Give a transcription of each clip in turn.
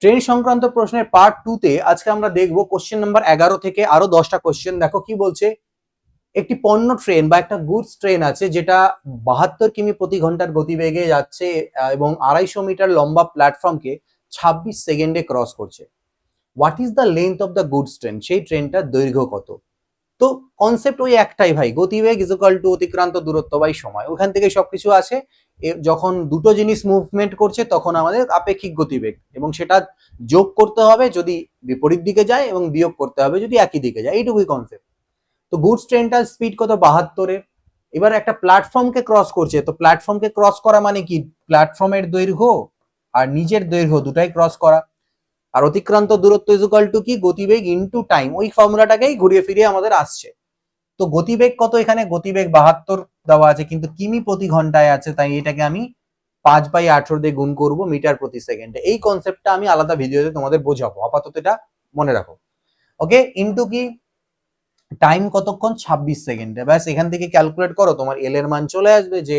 Train সংক্রান্ত প্রশ্নের part 2 তে আজকে আমরা দেখব কোশ্চেন নাম্বার 11 থেকে আরো 10টা কোশ্চেন। দেখো কি বলছে। একটি পণ্য ট্রেন বা একটা গুডস ট্রেন আছে যেটা 72 কিমি প্রতি ঘন্টার গতিবেগে যাচ্ছে এবং 250 মিটার লম্বা প্ল্যাটফর্মকে 26 সেকেন্ডে ক্রস করছে। What is the length of the goods train? সেই ট্রেনটার দৈর্ঘ্য কত? তো কনসেপ্ট ওই একটাই ভাই, গতিবেগ ইজ ইকুয়াল টু অতিক্রান্ত দূরত্ব বাই সময়। ওখান থেকে সবকিছু আছে। যখন দুটো জিনিস মুভমেন্ট করছে তখন আমাদের আপেক্ষিক গতিবেগ, এবং সেটা যোগ করতে হবে যদি বিপরীত দিকে যায় এবং বিয়োগ করতে হবে যদি একই দিকে যায়। এইটুকুই কনসেপ্ট। তো গুডস ট্রেনটার স্পিড কত? 72-এর। এবার একটা প্ল্যাটফর্মকে ক্রস করছে, তো প্ল্যাটফর্মকে ক্রস করা মানে কি? প্ল্যাটফর্মের দৈর্ঘ্য আর নিজের দৈর্ঘ্য দুটাই ক্রস করা। আর অতিক্রান্ত দূরত্ব ইজ ইকুয়াল টু কি? গতিবেগ ইনটু টাইম। ওই ফর্মুলাটাকেই ঘুরিয়ে ফিরিয়ে আমাদের আসছে। তো গতিবেগ কত? এখানে গতিবেগ 72 দেওয়া আছে, কিন্তু কিমি প্রতি ঘন্টায় আছে, তাই এটাকে আমি 5/18 দিয়ে গুণ করব মিটার প্রতি সেকেন্ডে। এই কনসেপ্টটা আমি আলাদা ভিডিওতে তোমাদের বোঝাবো, আপাতত এটা মনে রাখো। ওকে, ইনটু কি? টাইম কতক্ষণ? 26 সেকেন্ডে। ব্যাস, এখান থেকে ক্যালকুলেট করো, তোমার এল এর মান চলে আসবে যে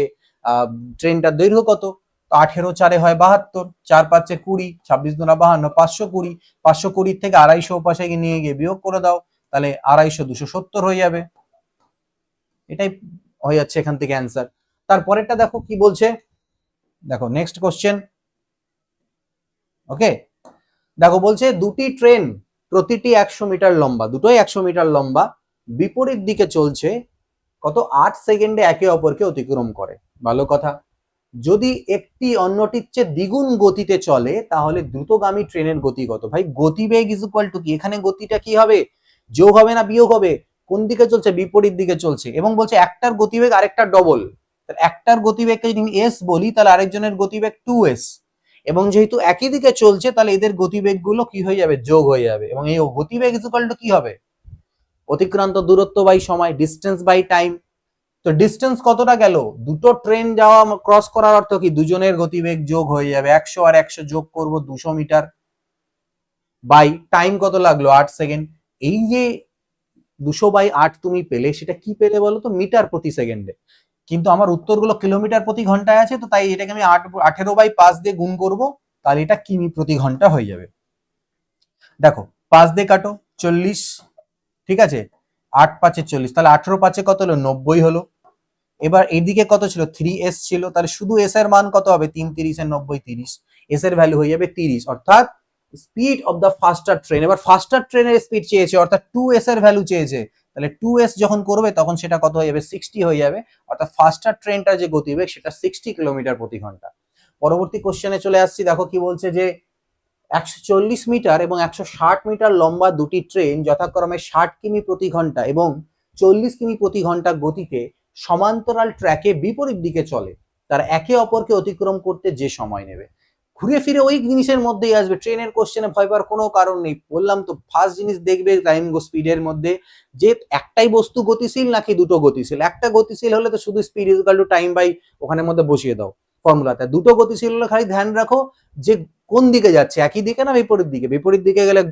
ট্রেনটার দৈর্ঘ্য কত। 18 4 হয় 72, 4 5 20, 26 2 52, 520। 520 থেকে 250 পাশে নিয়ে গিয়ে বিয়োগ করে দাও, তাহলে 250 270 হয়ে যাবে। এটাই হয়ে যাচ্ছে এখান থেকে অ্যান্সার। তারপরেরটা দেখো কি বলছে। দেখো নেক্সট কোশ্চেন। ওকে, দেখো বলছে দুটি ট্রেন প্রতিটি 100 মিটার লম্বা, দুটোই 100 মিটার লম্বা, বিপরীত দিকে চলছে, কত? 8 সেকেন্ডে একে অপরকে অতিক্রম করে। ভালো কথা। যদি একটি অন্যটির চেয়ে দ্বিগুণ গতিতে চলে তাহলে দ্রুতগামী ট্রেনের গতি কত? ভাই, গতিবেগ ইজ ইকুয়াল টু কি? এখানে গতিটা কি হবে? যোগ হবে না বিয়োগ হবে? কোন দিকে চলছে? বিপরীত দিকে চলছে, এবং বলছে একটার গতিবেগ আরেকটার ডবল। একটার গতিবেগকে যদি আমি এস বলি তাহলে আরেকজনের গতিবেগ 2s, এবং যেহেতু একই দিকে চলছে তাহলে এদের গতিবেগ গুলো কি হয়ে যাবে? যোগ হয়ে যাবে। এবং এই গতিবেগ ইজ ইকুয়াল টু কি হবে? অতিক্রান্ত দূরত্ব বাই সময়, ডিস্টেন্স বাই টাইম। তো ডিস্টেন্স কতটা গেল? দুটো ট্রেন যাওয়া ক্রস করার অর্থ কি? দুজনের গতিবেগ যোগ হয়ে যাবে। 100 আর 100 যোগ করব 200 মিটার, বাই টাইম কত লাগলো? 8 সেকেন্ড। এই যে 200/8 তুমি পেলে, সেটা কি পেলে বলো তো? মিটার প্রতি সেকেন্ডে। কিন্তু আমার উত্তরগুলো কিলোমিটার প্রতি ঘন্টায় আছে, তো তাই এটাকে আমি 18/5 দিয়ে গুণ করব, তাহলে এটা কিমি প্রতি ঘন্টা হয়ে যাবে। দেখো 5 দিয়ে কাটো, 40, ঠিক আছে। 8 5 40, তাহলে 18 5 কত হলো? 90 হলো। এবার এইদিকে কত ছিল? 3s ছিল, তাহলে শুধু s এর মান কত হবে? 3 30 90, 30। s এর ভ্যালু হয়ে যাবে 30, অর্থাৎ স্পিড অফ দ্য ফাস্টার ট্রেন। এবার ফাস্টার ট্রেনের স্পিড চেয়েছে, অর্থাৎ 2s এর ভ্যালু চেয়েছে, তাহলে 2s যখন করবে তখন সেটা কত হয়ে যাবে? 60 হয়ে যাবে। অর্থাৎ ফাস্টার ট্রেনটার যে গতিবেগ সেটা 60 কিলোমিটার প্রতি ঘন্টা। পরবর্তী কোশ্চেনে চলে আসছি। দেখো কি বলছে যে 140 মিটার এবং 160 মিটার লম্বা দুটি ট্রেন যথাক্রমে 60 কিমি প্রতি ঘন্টা এবং 40 কিমি প্রতি ঘন্টা গতিতে সমান্তরাল ট্র্যাকে বিপরীত দিকে চলে, তারা একে অপরকে অতিক্রম করতে যে সময় নেবে। ঘুরে ফিরে ওই জিনিসের মধ্যেই আসবে। ট্রেনের কোশ্চেনে ভয় পাওয়ার কোনো কারণ নেই। বললাম তো, ফার্স্ট জিনিস দেখবে টাইম স্পিডের মধ্যে যে একটাই বস্তু গতিশীল নাকি দুটো গতিশীল। একটা গতিশীল হলে তো শুধু speed is equal to time by ওখানের মধ্যে বসিয়ে দাও ফর্মুলাতে। দুটো গতিশীল হলে খালি ধ্যান রাখো যে কোন দিকে যাচ্ছে, একই দিকে না বিপরীত দিকে। বিপরীত দিকে গেলে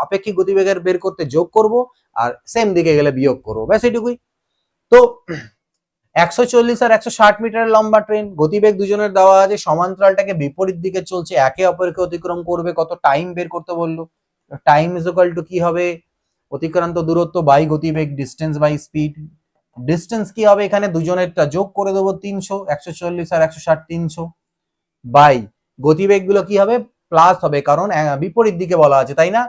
আপেক্ষিক গতিবেগের বের করতে যোগ করব, আর সেম দিকে গেলে বিয়োগ করবো, ব্যাস এটুকুই। তো 140 আর 160 মিটার লম্বা ট্রেন, গতিবেগ দুজনের দেওয়া আছে, সমান্তরালটাকে বিপরীত দিকে চলছে, একে অপরকে অতিক্রম করবে, কত টাইম বের করতে বললো। টাইম ইজ ইকুয়াল টু কি হবে? অতিক্রান্ত দূরত্ব বাই গতিবেগ, ডিস্টেন্স বাই স্পিড। ডিস্টেন্স কি হবে? এখানে দুজনেরটা যোগ করে দেবো 300, 140 আর 160 300, বাই গতিবেগ গুলো কি হবে? প্লাস হবে, কারণ বিপরীত দিকে বলা আছে, তাই না?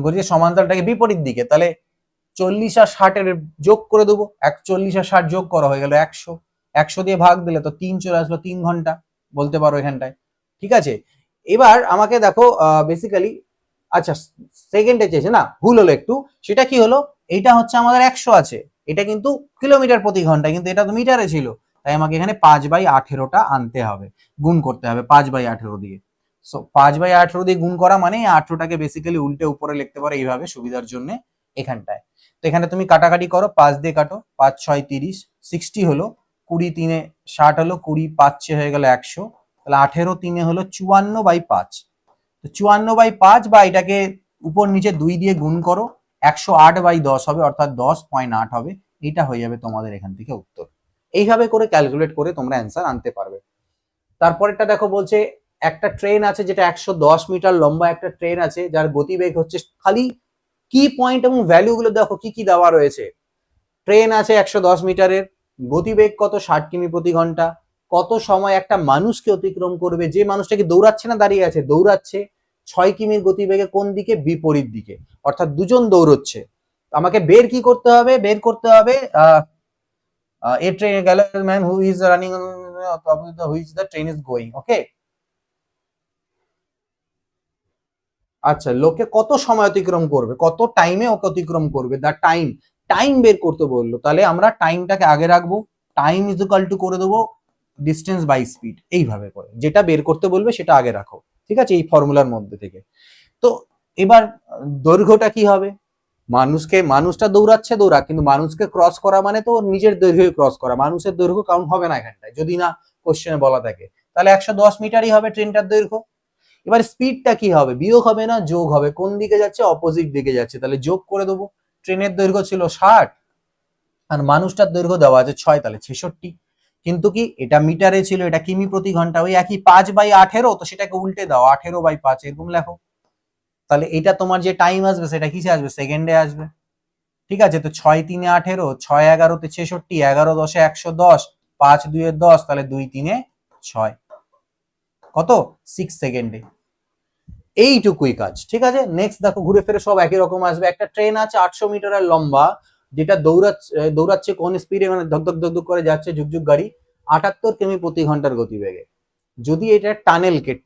গতির সমান্তরালটাকে বিপরীত দিকে, তাহলে 40 আর 60 এর যোগ করে দেবো। 40 আর 60 যোগ করা হয়ে গেল 100। 100 দিয়ে ভাগ দিলে তো 3 চলে আসলো, 3 ঘন্টা বলতে পারো এখানটায়। ঠিক আছে। এবার আমাকে দেখো বেসিক্যালি, আচ্ছা সেকেন্ডে চেয়েছে না, ভুল হলো একটু। সেটা কি হলো? এটা হচ্ছে আমাদের 100 আছে, এটা কিন্তু কিলোমিটার প্রতি ঘন্টা, কিন্তু এটা তো মিটারে ছিল, তাই আমাকে এখানে 5/18টা আনতে হবে, গুণ করতে হবে 5/18 দিয়ে। সো 5/18 দিয়ে গুণ করা মানে 18টাকে বেসিক্যালি উল্টে উপরে লিখতে পারো এইভাবে সুবিধার জন্য এখানটায়। তো এখানে তুমি কাটাকাটি করো, 5 দিয়ে কাটো, 5 6 30, 60 হলো, 20 3 60 হলো, 20 5 হয়ে গেল 100, তাহলে 18 3 হলো 54/5। তো 54/5, বা এটাকে উপর নিচে 2 দিয়ে গুণ করো, 108/10 হবে, অর্থাৎ 10.8 হবে। এটা হয়ে যাবে তোমাদের এখান থেকে উত্তর। এইভাবে করে ক্যালকুলেট করে তোমরা অ্যান্সার আনতে পারবে। তারপরেরটা দেখো বলছে একটা ট্রেন আছে যেটা 110 মিটার লম্বা একটা ট্রেন আছে, যার গতিবেগ হচ্ছে, খালি কি পয়েন্ট এবং ভ্যালু গুলো দেখো কি কি দেওয়া রয়েছে। ট্রেন আছে 110 মিটারের, গতিবেগ কত 60 কিমি প্রতি ঘন্টা, কত সময় একটা মানুষকে অতিক্রম করবে, যে মানুষটাকে দৌড়াচ্ছে না দাঁড়িয়ে আছে, দৌড়াচ্ছে 6 কিমির গতিবেগে, কোন দিকে, বিপরীত দিকে, অর্থাৎ দুজন দৌড়চ্ছে। আমাকে বের কি করতে হবে, বের করতে হবে এ ট্রেন গেল man who is running which the train is going. Okay, আচ্ছা, লোকে কত সময় অতিক্রম করবে, কত টাইমে ওকে অতিক্রম করবে, দা টাইম, টাইম বের করতে বললো, তাহলে আমরা টাইমটাকে আগে রাখবো, টাইম ইজ ইকুয়াল টু করে দেবো ডিস্টেন্স বাই স্পিড, এইভাবে করে যেটা বের করতে বলবে সেটা আগে রাখো, ঠিক আছে, এই ফর্মুলার মধ্যে থেকে। তো এবার দৈর্ঘ্যটা কি হবে, মানুষটা দৌড়াচ্ছে দৌড়া, কিন্তু মানুষকে ক্রস করা মানে তো নিজের দৈর্ঘ্য ক্রস করা, মানুষের দৈর্ঘ্য কাউন্ট হবে না এখানটায়, যদি না কোশ্চেনে বলা থাকে, তাহলে 110 মিটারই হবে ট্রেনটার দৈর্ঘ্য। এবার স্পিডটা কি হবে, বিয়োগ হবে না যোগ হবে, কোন দিকে যাচ্ছে, অপোজিট দিকে যাচ্ছে, তাহলে যোগ করে দেবো। ট্রেনের দৈর্ঘ্য ছিল 60 আর মানুষটার দৈর্ঘ্য দেওয়া আছে 6, তাহলে 66। কিন্তু কি এটা মিটারে ছিল, এটা কিমি প্রতি ঘন্টা, ওই একই 5/18, তো সেটাকে উল্টে দাও, 18/5 এরকম লেখো। তাহলে এটা তোমার যে টাইম আসবে সেটা কিসে আসবে, সেকেন্ডে আসবে। ঠিক আছে, তো 6×3 = 18, 6×11 = 66, 11×10 = 110, 5×2 = 10, তাহলে 2×3 = 6, কত, 6 সেকেন্ডে। এইটুকুই কাজ, ঠিক আছে। নেক্সট দেখো, ঘুরে ফিরে সব একই রকম আসবে। একটা ট্রেন আছে 800 মিটারের লম্বা, যেটা দৌড়াচ্ছে কোন স্পিডে, মানে ধক ধক করে যাচ্ছে, ঝুকঝুক গাড়ি, 78 কিমি প্রতি ঘন্টার গতিবেগে। যদি এটা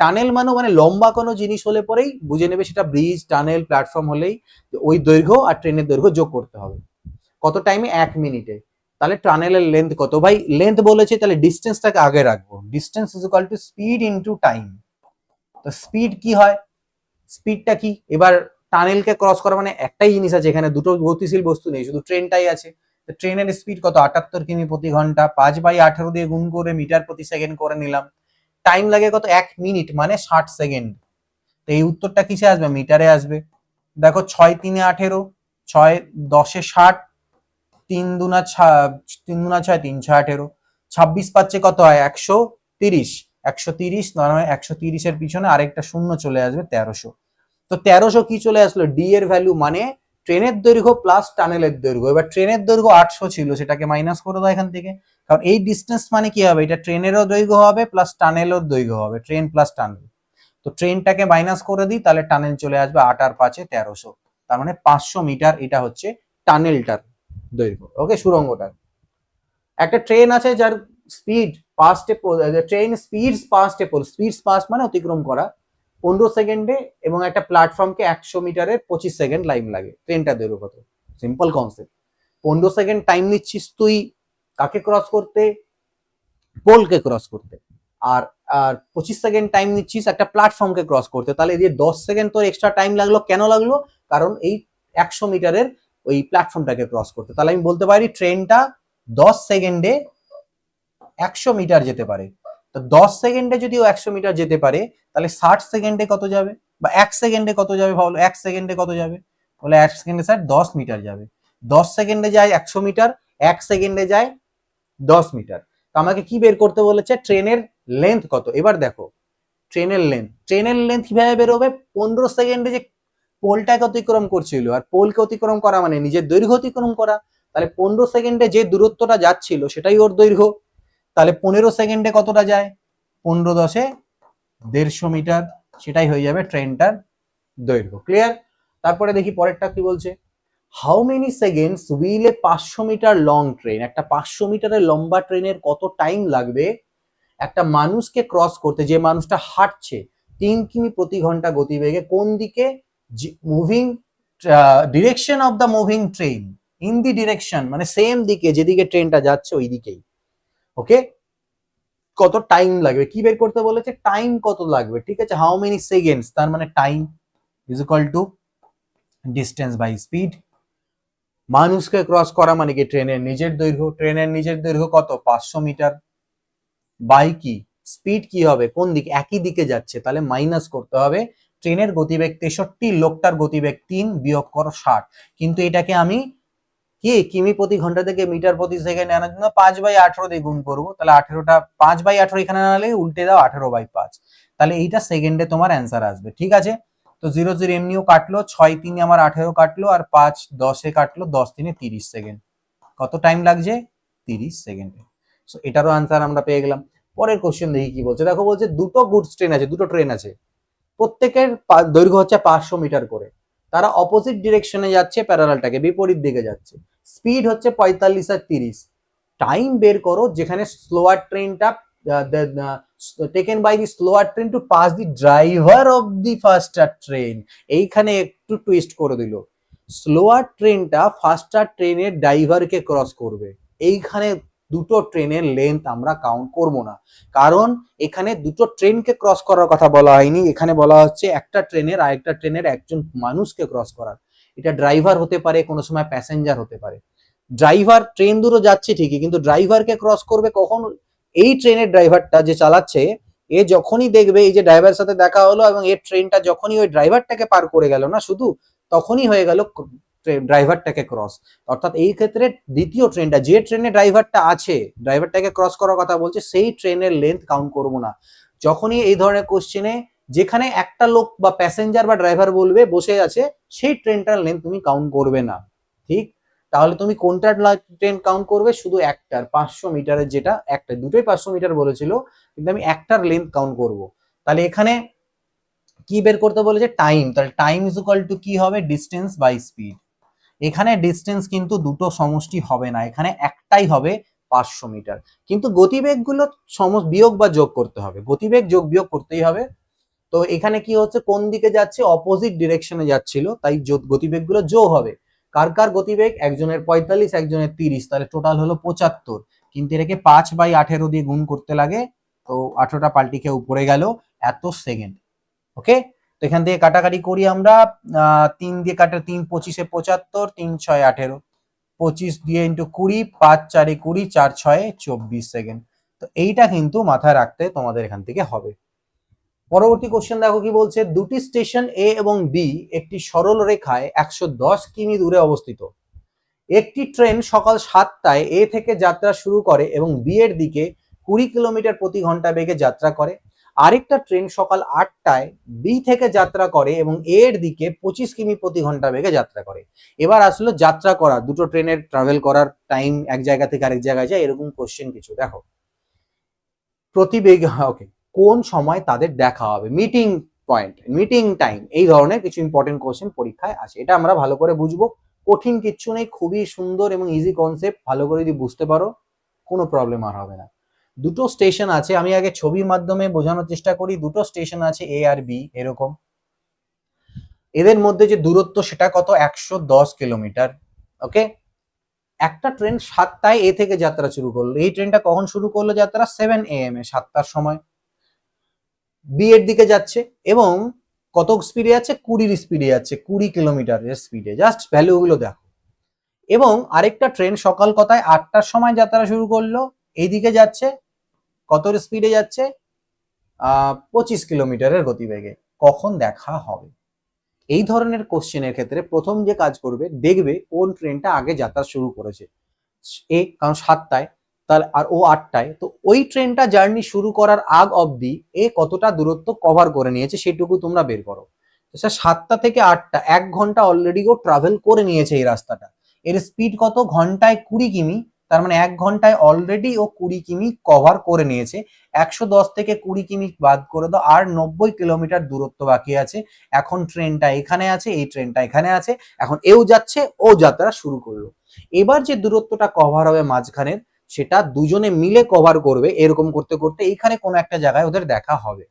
টানেল মানে লম্বা কোনো জিনিস হলে পরেই বুঝে নেবে সেটা ব্রিজ, টানেল, প্ল্যাটফর্ম হলেই ওই দৈর্ঘ্য আর ট্রেনের দৈর্ঘ্য যোগ করতে হবে। কত টাইমে, 1 মিনিটে। তাহলে টানেলের লেন্থ কত, ভাই লেন্থ বলেছে, তাহলে ডিস্টেন্সটাকে আগে রাখবো, distance is equal two speed into time. তো স্পিড কি হয়, স্পিডটা কি, এবার টানেলকে ক্রস করা মানে একটাই জিনিস আছে, এখানে দুটো গতিশীল বস্তু নেই, শুধু ট্রেনটাই আছে। ট্রেনের স্পিড কত, 78 কিমি প্রতি ঘন্টা, 5/18 দিয়ে গুণ করে মিটার প্রতি সেকেন্ড করে নিলাম। টাইম লাগে কত, 1 মিনিট মানে 60 সেকেন্ড। তো এই উত্তরটা কিসে আসবে, মিটারে আসবে। দেখো 6×3 = 18, 6×10 = 60, 3×2 = 3×6 = 3×6 = 18, 26 পাচ্ছে কত হয়, 130, 130 নয়, 130 এর পিছনে আরেকটা শূন্য চলে আসবে, 1300। তো 1300 কি চলে আসলো, ডি এর ভ্যালু, মানে ট্রেনের দৈর্ঘ্য প্লাস টানেলের দৈর্ঘ্য। এবার ট্রেনের দৈর্ঘ্য 800 ছিল, সেটাকে মাইনাস করে দাও এখান থেকে, কারণ এই ডিস্টেন্স মানে কি হবে, এটা ট্রেনেরও দৈর্ঘ্য হবে প্লাস টানেলের দৈর্ঘ্য হবে, ট্রেন প্লাস টানেল। তো ট্রেনটাকে মাইনাস করে দিই, তাহলে টানেল চলে আসবে 8 আর 5 = 1300, তার মানে 500 মিটার এটা হচ্ছে টানেলটার দৈর্ঘ্য। ওকে, সুড়ঙ্গটার। একটা ট্রেন আছে যার স্পিড পাস্টে, ট্রেন স্পিডস পাস্টে, স্পিডস পাস্ট মানে অতিক্রম করা, 15 সেকেন্ডে, এবং একটা প্ল্যাটফর্মকে 100 মিটারের 25 সেকেন্ড লাইন লাগে। ট্রেনটা দৈর্ঘ্য কত, সিম্পল কনসেপ্ট। 15 সেকেন্ড টাইম নিচ্ছিস তুই কাকে ক্রস করতে, পোলকে ক্রস করতে, আর আর 25 সেকেন্ড টাইম নিচ্ছিস একটা প্ল্যাটফর্মকে ক্রস করতে, তাহলে এই যে 10 সেকেন্ড তোর এক্সট্রা টাইম লাগলো, কেন লাগলো, কারণ এই 100 মিটারের ওই প্ল্যাটফর্মটাকে ক্রস করতে। তাহলে আমি বলতে পারি ট্রেনটা 10 সেকেন্ডে 100 মিটার যেতে পারে। তো 10 সেকেন্ডে যদি ও 100 মিটার যেতে পারে, তাহলে 60 সেকেন্ডে কত যাবে, বা 1 সেকেন্ডে কত যাবে, ভাবলো 1 সেকেন্ডে কত যাবে, বলে 1 সেকেন্ডে স্যার 10 মিটার যাবে। 10 সেকেন্ডে যায় 100 মিটার, 1 সেকেন্ডে যায় 10 মিটার। তো আমাকে কি বের করতে বলেছে, ট্রেনের লেন্থ কত। এবার দেখো ট্রেনের লেন্থ কিভাবে বেরোবে, 15 সেকেন্ডে যে পোলটাকে অতিক্রম করছিল, আর পোলকে অতিক্রম করা মানে নিজের দৈর্ঘ্য অতিক্রম করা, তাহলে 15 সেকেন্ডে যে দূরত্বটা যাচ্ছিল সেটাই ওর দৈর্ঘ্য। তাহলে 15 সেকেন্ডে কতটা যায়, 15×10 = 150 মিটার, সেটাই হয়ে যাবে ট্রেনটার দৈর্ঘ্য। ক্লিয়ার। তারপরে দেখি পরেরটা কি বলছে, how many seconds will a 500 metre long train, একটা 500 মিটারের লম্বা ট্রেনের কত টাইম লাগবে একটা মানুষকে ক্রস করতে, যে মানুষটা হাঁটছে 3 কিমি প্রতি ঘন্টা গতিবেগে, কোন দিকে, moving direction of the moving train, in the direction মানে সেম দিকে, যেদিকে ট্রেনটা যাচ্ছে ওই দিকেই। ওকে, কত টাইম লাগবে, কি বের করতে বলেছে, টাইম কত লাগবে, ঠিক আছে। হাউ মেনি সেকেন্ডস তার মানে time is equal to distance by speed. মানুষকে ক্রস করা মানে কি, ট্রেনের নিজের দৈর্ঘ্য, ট্রেনের নিজের দৈর্ঘ্য কত, 500 মিটার, বাই কি, স্পিড কি হবে, কোন দিকে, একই দিকে যাচ্ছে, তাহলে মাইনাস করতে হবে। ট্রেনের গতিবেগ 63, লোকটার গতিবেগ 3, বিয়োগ করো 60। কিন্তু এটাকে আমি কি কিমি প্রতি ঘন্টা থেকে মিটার প্রতি সেকেন্ড আনার জন্য 5/18 দিয়ে গুণ করবো, তাহলে 18টা 5/18 এখানে আনলে উল্টে দাও 18/5, তাহলে এইটা সেকেন্ডে তোমার অ্যান্সার আসবে। ঠিক আছে, তো 0 0 এমনিও কাটলো, 6 3 আমার 18 কাটলো, আর 5 10 কাটলো, 10 3 30 সেকেন্ড। কত টাইম লাগছে? 30 সেকেন্ডে। সো এটারও আনসার আমরা পেয়ে গেলাম। পরের কোশ্চেন দেখি কি বলছে। দেখো বলছে দুটো গুডস ট্রেন আছে, দুটো ট্রেন আছে, প্রত্যেকের দৈর্ঘ্য হচ্ছে 500 মিটার করে। তারা অপোজিট ডিরেকশনে যাচ্ছে, প্যারালালটাকে বিপরীত দিকে যাচ্ছে। স্পিড হচ্ছে 45 আর 30। টাইম বের করো যেখানে স্লোয়ার ট্রেনটা taken by the slower train to pass the driver of the faster train. এইখানে একটু টুইস্ট করে দিল, স্লোয়ার ট্রেনটা ফাস্টার ট্রেনের ড্রাইভারকে ক্রস করবে। এইখানে দুটো ট্রেনের লেন্থ আমরা কাউন্ট করব না, কারণ এখানে দুটো ট্রেনকে ক্রস করার কথা বলা হয়নি, এখানে বলা হচ্ছে একটা ট্রেনের আরেকটা ট্রেনের একজন মানুষকে ক্রস করার। এটা ড্রাইভার হতে পারে, কোনো সময় প্যাসেঞ্জার হতে পারে। ড্রাইভার, ট্রেন দুটো যাচ্ছে ঠিকই, কিন্তু ড্রাইভারকে ক্রস করবে কখন? এই ট্রেনের ড্রাইভারটা যে চালাচ্ছে, এ যখনই দেখবে এই যে ড্রাইভারের সাথে দেখা হলো এবং এর ট্রেনটা যখনই ওই ড্রাইভারটাকে পার করে গেল না শুধু, তখনই হয়ে গেল ড্রাইভারটাকে ক্রস। অর্থাৎ এই ক্ষেত্রে দ্বিতীয় ট্রেনটা, যে ট্রেনে ড্রাইভারটা আছে, ড্রাইভারটাকে ক্রস করার কথা বলছে, সেই ট্রেনের লেন্থ কাউন্ট করব না। যখনই এই ধরনের কোশ্চেনে যেখানে একটা লোক বা প্যাসেঞ্জার বা ড্রাইভার বলবে বসে আছে, সেই ট্রেনটার লেন্থ তুমি কাউন্ট করবে না। ঠিক, তাহলে তুমি কোনটার ট্রেন কাউন্ট করবে? শুধু একটার, 500 মিটারের, যেটা একটা, দুটোই 500 মিটার বলেছিল, কিন্তু আমি একটার লেন্থ কাউন্ট করব। তাহলে এখানে কি বের করতে বলেছে? টাইম। তাহলে টাইম ইজ ইকুয়াল টু কি হবে? Distance by speed. এখানে ডিস্টেন্স কিন্তু দুটো সমষ্টি হবে না, এখানে একটাই হবে 500 মিটার। কিন্তু গতিবেগগুলো বিয়োগ বা যোগ করতে হবে, গতিবেগ যোগ বিয়োগ করতেই হবে। তো এখানে কি হচ্ছে, কোন দিকে যাচ্ছে? অপোজিট ডিরেকশনে যাচ্ছিল, তাই গতিবেগগুলো যোগ হবে। কার কার গতিবেগ? একজনের 45, একজনের 30, তাহলে টোটাল হলো 75। কিন্তু এটাকে 5/18 দিয়ে গুণ করতে লাগে, তো 18টা পাল্টি খেয়ে উপরে গেল এত সেকেন্ড। ওকে, তো এখান থেকে কাটাকাটি করি আমরা। 3 দিয়ে কাটা, 3 25 75, 3 6 18, 25 দিয়ে ইন্টু 20, 5 4 20, 4 6 24 সেকেন্ড। তো এইটা কিন্তু মাথায় রাখতে তোমাদের এখান থেকে হবে। পরবর্তী কোশ্চেন দেখো কি বলছে। দুটি স্টেশন এ এবং বি একটি সরল রেখায় 110 কিমি দূরে অবস্থিত। একটি ট্রেন সকাল 7টায় এ থেকে যাত্রা শুরু করে এবং বি এর দিকে 20 কিলোমিটার প্রতি ঘন্টা বেগে যাত্রা করে। আরেকটা ট্রেন সকাল 8টায় বি থেকে যাত্রা করে এবং এ এর দিকে 25 কিমি প্রতি ঘন্টা বেগে যাত্রা করে। এবার আসলো যাত্রা করা, দুটো ট্রেনের ট্রাভেল করার টাইম, এক জায়গা থেকে আরেক জায়গায় যায়, এরকম কোশ্চেন কিছু। দেখো প্রতিবেগ, ওকে, কোন সময় তাদের দেখা হবে, মিটিং পয়েন্ট, মিটিং টাইম, এই ধরনের কিছু ইম্পর্টেন্ট কোশ্চেন পরীক্ষায় আসে। এটা আমরা ভালো করে বুঝবো, কঠিন কিচ্ছু নেই, খুবই সুন্দর এবং ইজি কনসেপ্ট। ভালো করে যদি বুঝতে পারো কোনো প্রবলেম আর হবে না। দুটো স্টেশন আছে, আমি আগে ছবির মাধ্যমে বোঝানোর চেষ্টা করি। দুটো স্টেশন আছে এ আর বি, এরকম। এদের মধ্যে যে দূরত্ব সেটা কত? 110 কিলোমিটার। ওকে, একটা ট্রেন 7টায় এ থেকে যাত্রা শুরু করলো। এই ট্রেনটা কখন শুরু করলো যাত্রা? 7 AM এ, 7টার সময়। বি এর দিকে যাচ্ছে এবং কত স্পিডে যাচ্ছে? 20 স্পিডে যাচ্ছে, 20 কিলোমিটারের স্পিডে। জাস্ট ভ্যালুগুলো দেখো। এবং আরেকটা ট্রেন সকাল কটায়? 8টার সময় যাত্রা শুরু করলো, এইদিকে যাচ্ছে, কত স্পিডে যাচ্ছে? 25 কিলোমিটারের গতিবেগে। কখন দেখা হবে? এই ধরনের কোশ্চেনের ক্ষেত্রে প্রথম যে কাজ করবে, দেখবে কোন ট্রেনটা আগে যাত্রা শুরু করেছে। এ কারণ 7টায়, তাহলে আর ও 8টায়, তো ওই ট্রেনটা জার্নি শুরু করার আগ অবধি এ কতটা দূরত্ব কভার করে নিয়েছে সেটুকু তোমরা বের করো। তো স্যার 7টা থেকে 8টা, 1 ঘন্টা অলরেডি ও ট্রাভেল করে নিয়েছে এই রাস্তাটা। এর স্পিড কত? ঘন্টায় 20 কিমি। তার মানে 1 ঘন্টায় অলরেডি ও 20 কিমি কভার করে নিয়েছে। 110 থেকে 20 কিমি বাদ করে দাও, আর 90 কিলোমিটার দূরত্ব বাকি আছে। এখন ট্রেনটা এখানে আছে, এই ট্রেনটা এখানে আছে, এখন এও যাচ্ছে, ও যাত্রা শুরু করলো। এবার যে দূরত্বটা কভার হবে মাঝখানের, সেটা দুজনে মিলে কভার করবে। এরকম করতে করতে এইখানে কোনো একটা জায়গায় ওদের দেখা হবে।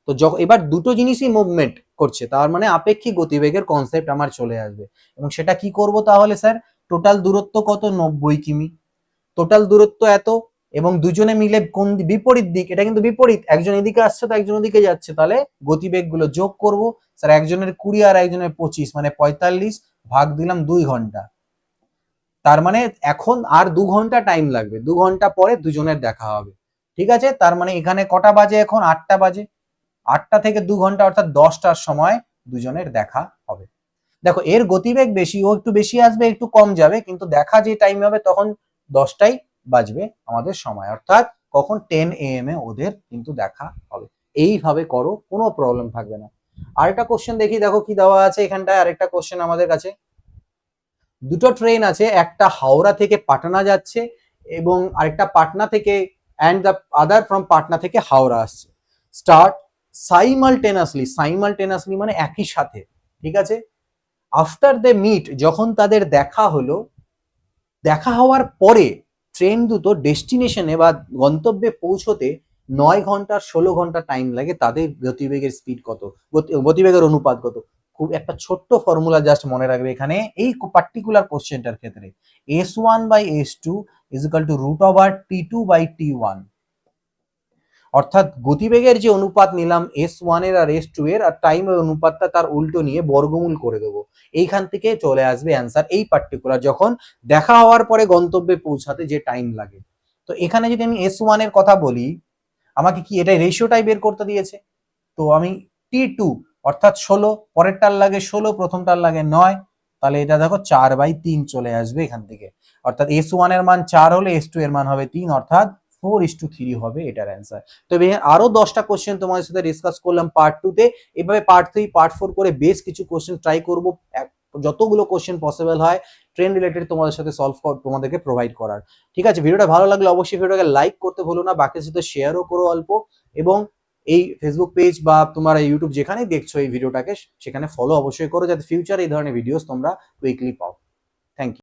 তো এবার দুটো জিনিসই মুভমেন্ট করছে, তার মানে আপেক্ষিক গতিবেগের কনসেপ্ট আমার চলে আসবে। এবং সেটা কি করব তাহলে স্যার? টোটাল দূরত্ব কত? 90 কিমি। টোটাল দূরত্ব এত, এবং দুজনে মিলে কোন বিপরীত দিক, এটা কিন্তু বিপরীত, একজন এদিকে আসছে তো একজন ওদিকে যাচ্ছে, তাহলে গতিবেগ গুলো যোগ করব। স্যার একজনের 20 আর একজনের 25, মানে 45, ভাগ দিলাম 2 ঘন্টা। তার মানে এখন আর 2 ঘন্টা টাইম লাগবে, 2 ঘন্টা পরে দুজনের দেখা হবে। ঠিক আছে, তার মানে এখানে কটা বাজে? এখন 8টা বাজে। 8টা থেকে 2 ঘন্টা অর্থাৎ 10টার সময় দুজনের দেখা হবে। দেখো এর গতিবেগ বেশি, ও একটু বেশি আসবে একটু কম যাবে, কিন্তু দেখা যে টাইম হবে তখন 10টাই বাজবে আমাদের সময়, অর্থাৎ কখন? 10 AM এ ওদের কিন্তু দেখা হবে। এইভাবে করো, কোনো প্রবলেম থাকবে না। আরেকটা কোশ্চেন দেখি, দেখো কি দেওয়া আছে এখানটায়। আরেকটা কোশ্চেন আমাদের কাছে, দুটো ট্রেন আছে, একটা হাওড়া থেকে পাটনা যাচ্ছে এবং আরেকটা পাটনা থেকে, and the other from Patna থেকে হাওড়া আসছে। স্টার্ট সাইমালটেনাসলি মানে একই সাথে, ঠিক আছে। আফটার দে মিট, যখন তাদের দেখা হলো, দেখা হওয়ার পরে ট্রেন দুটো ডেস্টিনেশনে বা গন্তব্যে পৌঁছতে 9 ঘন্টা 16 ঘন্টা টাইম লাগে। তাদের গতিবেগের স্পিড কত, গতিবেগের অনুপাত কত? খুব একটা ছোট্ট ফর্মুলা জাস্ট মনে রাখবে এখানে এই পার্টিকুলার কোশ্চেনটার ক্ষেত্রে, S1/S2 √T2/T1। অর্থাৎ গতিবেগের যে অনুপাত নিলাম S1 এর আর S2 এর, আর টাইমের অনুপাতটা তার উল্টো নিয়ে বর্গমূল করে দেবো। এইখান থেকে চলে আসবে অ্যান্সার, এই পার্টিকুলার যখন দেখা হওয়ার পরে গন্তব্যে পৌঁছাতে যে টাইম লাগে। তো এখানে যদি আমি S1 এর কথা বলি, আমাকে কি এটা রেশিওটাই বের করতে দিয়েছে। তো আমি T2 অর্থাৎ 16, পরেরটার লাগে 16, প্রথমটার লাগে 9, তাহলে এটা দেখো 4/3 চলে আসবে এখান থেকে। অর্থাৎ S1 এর মান 4 হলে S2 এর মান হবে 3, অর্থাৎ 4:3 হবে এটার অ্যান্সার। তবে আরো 10টা কোশ্চেন তোমাদের সাথে ডিসকাস করলাম পার্ট 2 তে। এভাবে পার্ট 3 পার্ট 4 করে বেশ কিছু কোশ্চেন ট্রাই করব, যতগুলো কোশ্চেন পসিবল হয় ট্রেন রিলেটেড তোমাদের সাথে সলভ তোমাদেরকে প্রোভাইড করার। ঠিক আছে, ভিডিওটা ভালো লাগলে অবশ্যই ভিডিওটাকে লাইক করতে ভুলো না, বাকির সাথে শেয়ারও করো অল্প, এবং এই ফেসবুক পেজ বা তোমার ইউটিউব যেখানে দেখছো এই ভিডিওটাকে, সেখানে ফলো অবশ্যই করো, যাতে ফিউচারে এই ধরনের ভিডিওস তোমরা কুইকলি পাও।